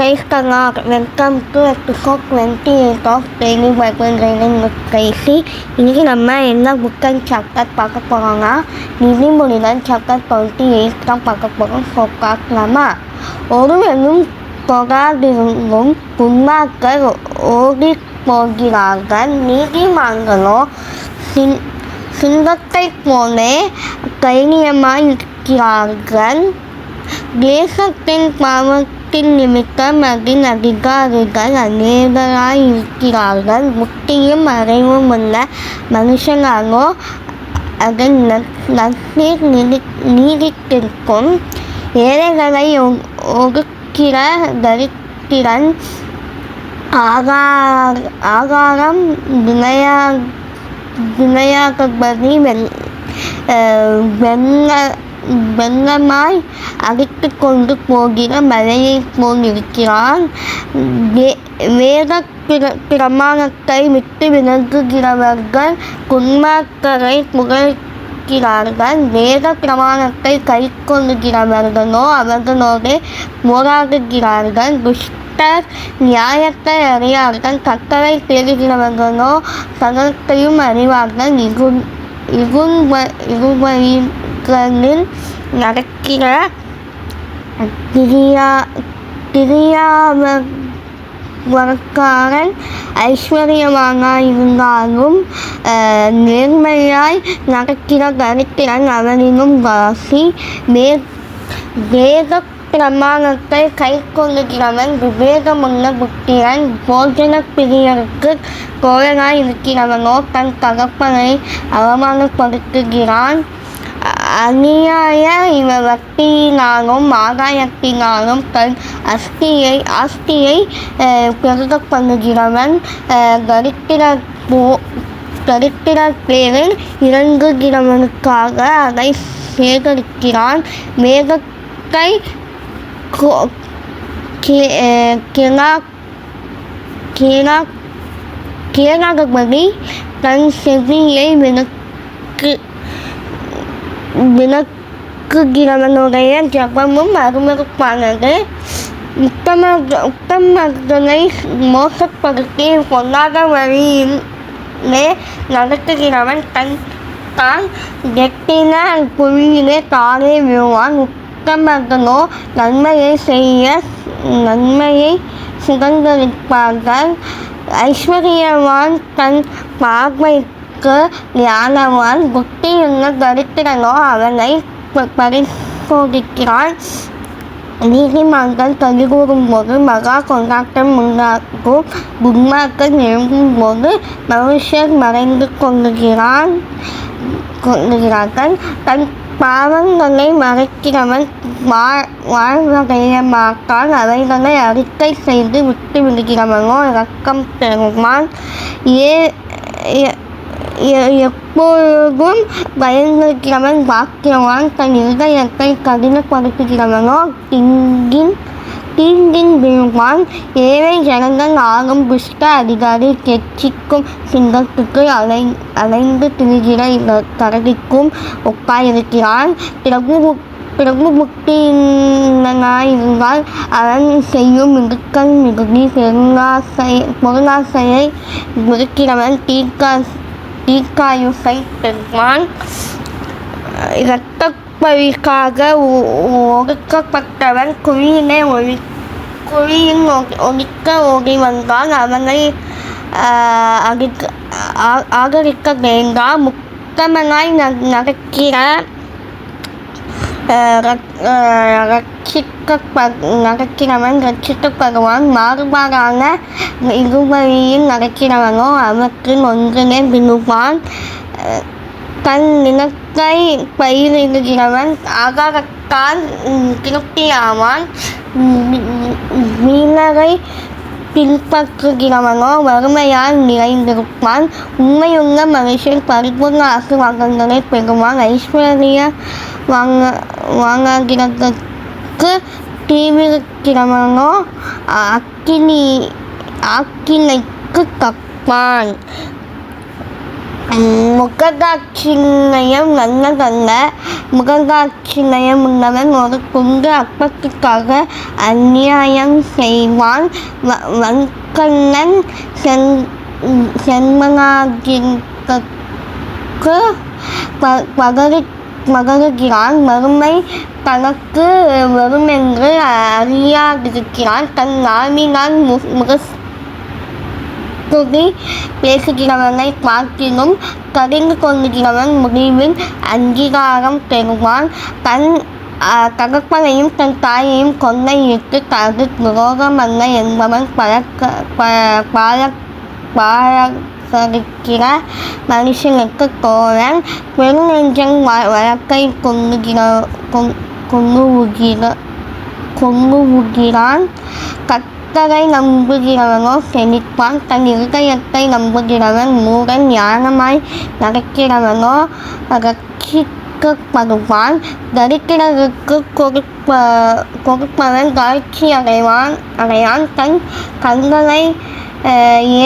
Praise the Lord. Welcome to episode 28 of Daily Bible Reading with Tracy. இன்னைக்கு நம்ம என்ன book and chapter பார்க்க போகிறோம்னா நீதிமொழிகள் சாப்டர் 28 தான் பார்க்க போகிறோம். ஸோ பார்க்கலாமா? ஒருவனும் தொடாதிருந்தும் துன்மார்க்கர் ஓடி போகிறார்கள், நீதிமான்களோ சிங்கத்தை போலே தைரியமாய் இருக்கிறார்கள். தேசத்தின் பாவத்தின் நிமித்தம் அதன் அதிகாரிகள் அநேகராய் இருக்கிறார்கள். புத்தியும் அறிவும் உள்ள மனுஷனாலோ அதன் நற்சீர் நீடித்திருக்கும். ஏழைகளை ஒடுக்கிற தரித்திரன் ஆகாரம் விளையாடுபடி வெள்ளமாய் அடித்து கொண்டு போகிற மழையை போல் இருக்கிறான். வேத பிரமாணத்தை விட்டு விலகுகிறவர்கள் துன்மார்க்கரை புகழ்கிறார்கள். வேத பிரமாணத்தை கை கொள்ளுகிறவர்களோ அவர்களோடு போராடுகிறார்கள். துஷ்டர் நியாயத்தை அறியார்கள், கட்டளை தேடுகிறவர்களோ சகலத்தையும் அறிவார்கள். இருவழிகளில் நடக்கிற கிரியாவர்க்காரன் ஐஸ்வர்யவானாய் இருந்தாலும் நேர்மையாய் நடக்கிற தரித்திரன் அவனிலும் வாசி. வேத பிரமாணத்தை கை கொள்ளுகிறவன் விவேகமுள்ள புத்திரன். போஜன பிரியருக்கு தோழனாய் இருக்கிறவனோ தன் தகப்பனை அவமானப்படுத்துகிறான். அநியாய வட்டியினாலும் ஆதாயத்தினாலும் தன் ஆஸ்தியை பெருக பண்ணுகிறவன் தரித்திரர் பேரில் இறங்குகிறவனுக்காக அதை சேகரிக்கிறான். வேதத்தை கேளாதபடி தன் செவியை விளக்குகிறவனுடைய ஜபமும் அருமருப்பானது. உத்தமர்களை மோசப்படுத்தி பொல்லாத வழியிலே நடத்துகிறவன் தான் எட்டின குழியிலே தானே விழுவான். உத்தமர்களோ நன்மையை சுதந்திரிப்பார்கள். ஐஸ்வர்யவான் தன் பார்வைக்கு ஞானவான். புத்தியுள்ள தரித்திரனோ அவனை பரிசோதிக்கிறான். நீதிமான்கள் கலிகூறும் போது மகா கொண்டாட்டம் உண்டாகும். துன்மார்க்கர் எழும்பும் போது மனுஷர் மறைந்து கொள்ளுகிறார்கள். தன் பாவங்களை மறைக்கிறவன் வாழ்வடைய மாட்டான். அவைகளை அறிக்கை செய்து விட்டு விடுகிறவனோ இரக்கம் பெறுவான். எப்பொழுதும் பயந்திருக்கிறவன் பாக்கியவான். தன் இருதயத்தை கடினப்படுத்துகிறவனோ தீங்கின் விழுவான். ஏழை ஜனங்கள் ஆகும் துஷ்ட அதிகாரி கெச்சிக்கும் சிங்கத்துக்கு அலைந்து திரிகிற கரடிக்கும் ஒப்பாயிருக்கிறான். பிறகு புத்தியினாயிருந்தால் அவன் செய்யும் மிகுக்கள் மிகுதி. பொருளாசையை முறுக்கிறவன் தீர்க்காயுசை பெறுவான். இரத்தப்பழிக்காக ஒடுக்கப்பட்டவன் குழியில் ஒழிக்க ஓடி வந்தான். அவனை ஆகரிக்க வேண்டாம். முத்தமனாய் நடக்கிறவன் ரட்சிக்கப்படுவான். மாறுபாடான இருவழியில் நடக்கிறவனோ அவற்றில் ஒன்றிலே விழுவான். தன் நிலத்தை பயிரிடுகிறவன் ஆகாரத்தால் திருப்தியாவான். வீணரை பின்பற்றுகிறவனோ வறுமையால் நிறைந்திருப்பான். உண்மையுள்ள மனுஷன் பரிபூர்ண ஆசீர்வாதங்களை பெறுவான். ஐஸ்வர்ய வாங்குகிறதற்கு தீவிரிக்கிறவனோ ஆக்கினைக்கு தப்பான். முகதாட்சியம் நல்லதல்ல, முகங்காட்சி முன்னவன் ஒரு குண்டு அப்பத்துக்காக அந்நியாயம் செய்வான். வன்கண்ணன் சென்மனாகிற்கு பகருகிறான். மறுமை தனக்கு வருமென்று அறியாதிருக்கிறான். தன் நாவினால் முகஸ்துதி பேசுகிறவனை காட்டிலும் கடிந்து கொள்ளுகிறவன் முடிவில் அங்கீகாரம் பெறுவான். தன் தகப்பனையும் தன் தாயையும் கொன்னை இட்டு தனது துரோகமல்ல என்பவன் பாழகரிக்கிற மனுஷனுக்கு தோழன். பெருநெஞ்சன் வழக்கை கொள்ளுகிறான். கர்த்தரை நம்புகிறவனோ செழிப்பான். தன் இருதயத்தை நம்புகிறவன் மூடன். ஞானமாய் நடக்கிறவனோ ரட்சிக்கப்படுவான். தரித்திரருக்கு கொடுப்பவன் தாழ்ச்சி அடையான். தன் கண்களை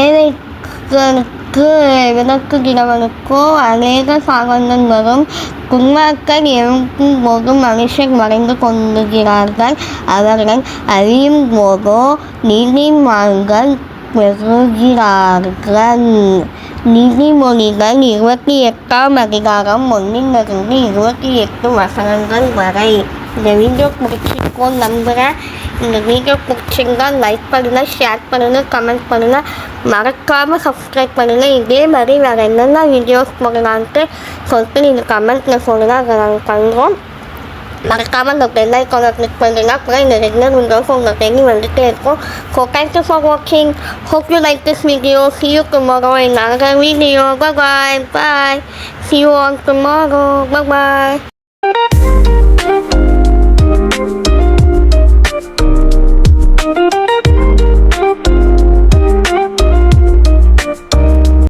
ஏழைகளுக்கு விளக்குகிறவனுக்கோ அநேக சாபங்கள் வரும். துன்மார்க்கர் எழும்பும் போது மனுஷர் மறைந்து கொள்ளுகிறார்கள். அவர்கள் அழியும் போதோ நீதிமான்கள் பெறுகிறார்கள். நீதிமொழிகள் 28ஆம் அதிகாரம் 1 28 வசனங்கள் வரை. இந்த வீடியோ பிடிச்சிருக்கோம் நம்புகிறேன். இந்த வீடியோ பிடிச்சிருந்தா லைக் பண்ணுங்கள், ஷேர் பண்ணுங்கள், கமெண்ட் பண்ணுங்கள், மறக்காமல் சப்ஸ்கிரைப் பண்ணுங்கள். இதே மாதிரி வேறு என்னென்ன வீடியோஸ் போடலான்ட்டு சொல்லிட்டு நீங்கள் கமெண்ட்டில் சொல்லுங்கள். அதை நாங்கள் பண்ணுறோம். மறக்காமல் இந்த பெல் ஐக்கானை கிளிக் பண்ணுறீங்கன்னா கூட இந்த ரெகுலர் வீடியோஸ் உங்கள் டெய்லி வந்துகிட்டே இருக்கும். ஸோ தேங்க் யூ ஃபார் வாட்சிங். Hope you like this video. See you tomorrow in another video. Bye bye. See you on tomorrow. Bye bye.